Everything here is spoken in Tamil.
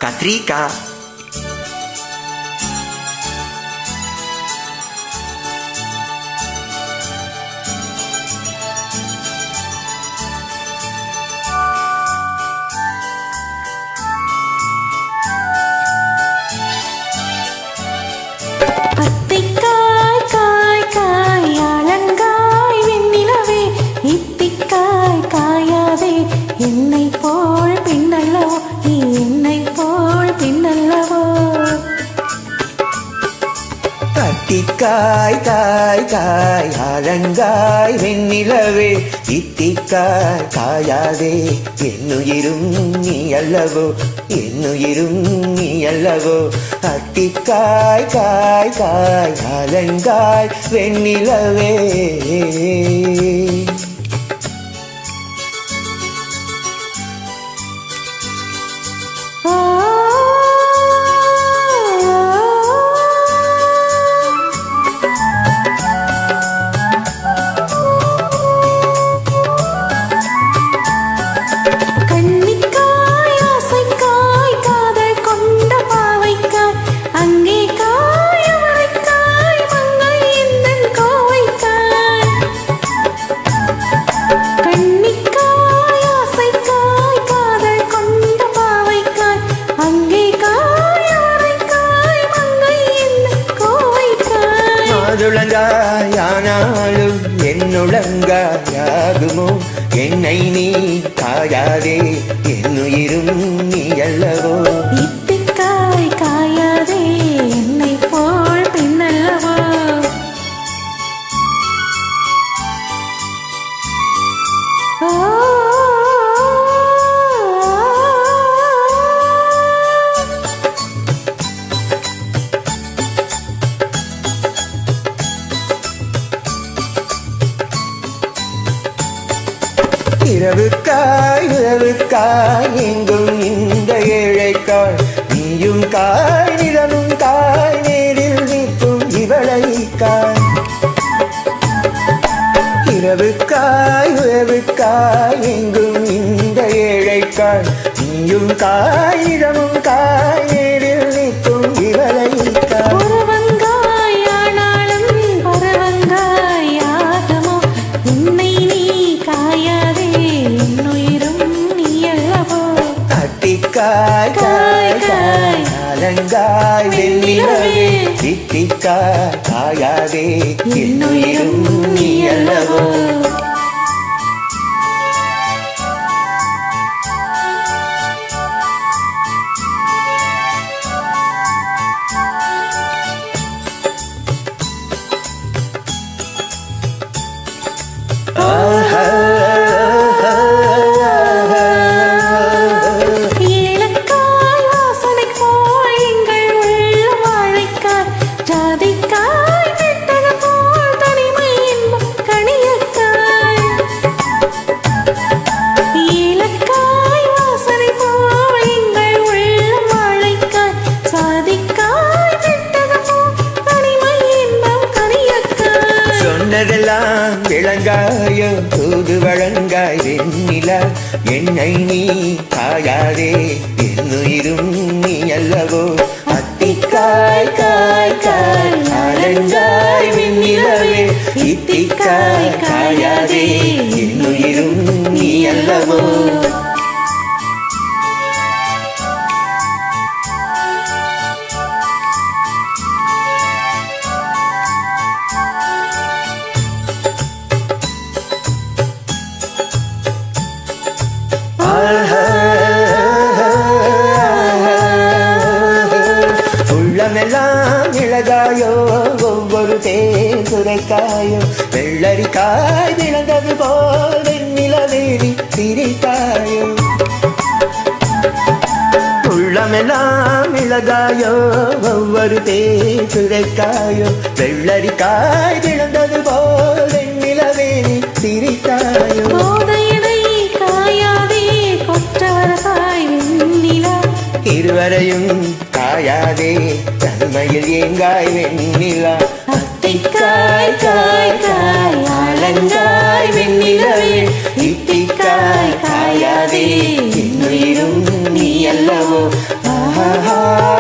கத்திரிக்காய். என்னை போல் பின்னல்லவோ நீ என்னை போல் பின்னல்லவோ. அத்திக்காய் காய் காய் அலங்காய் வெண்ணிலவே இத்திக்காய் காயாதே என்னுயிரும் நீ அல்லவோ என்னுயிரும் நீ அல்லவோ. அத்திக்காய் காய் காய் அலங்காய் வெண்ணிலவே. ஆனாலும் என்னுளங்காயாகுமோ என்னை நீ காயாதே என்னுயிரும் நீ அல்லவோ. இத்திக்காய் காயாதே என்னை போல் பின்னல்லவோ. இரவுக்காய் இரவுக்காய் எங்கும் இந்த ஏழைக்காய் நீயும் காய் நிறமும் காய் நேரில் நிற்கும் இவளைக்காய். இரவுக்காய் இரவுக்காய் எங்கும் இந்த ஏழைக்காய் நீயும் காய் நிறமும் காய் நேரில் நிற்கும் இவளைக்காய். காய் காய் காய் அலங்காய் வெண்ணிலவே இத்திக்காய் காயாதே என்னுயிரும் நீ அல்லவோ. சொன்னதெல்லாம் விளங்காயோ தூது வழங்காய் வெண்ணிலா என்னை நீ காயாதே என்னுயிரும் நீ அல்லவோ. அத்திக்காய் காய் காய் அலங்காய் வெண்ணிலவே இத்திக்காய் காயாதே என்னுயிரும் நீ அல்லவோ. உள்ளமெல்லாம் இழகாயோ ஒவ்வொரு தேன் சுரைக்காயோ வெள்ளரிக்காய் விளந்தது போல் வெண்ணிலவே நீ சிரித்தாயோ. உள்ளமெல்லாம் இழகாயோ ஒவ்வொரு தேன் சுரைக்காயோ வெள்ளரிக்காய் விளந்தது போல் வெண்ணிலவே நீ சிரித்தாயோ. இருவரையும் காயாதே தன்மையில் ஏங்காய் வெண்ணிலா. அத்திக்காய் காய் காய் அலங்காய் வெண்ணிலவே இத்திக்காய் காயாதே என்னுயிரும் நீ அல்லவோ. ஆஹா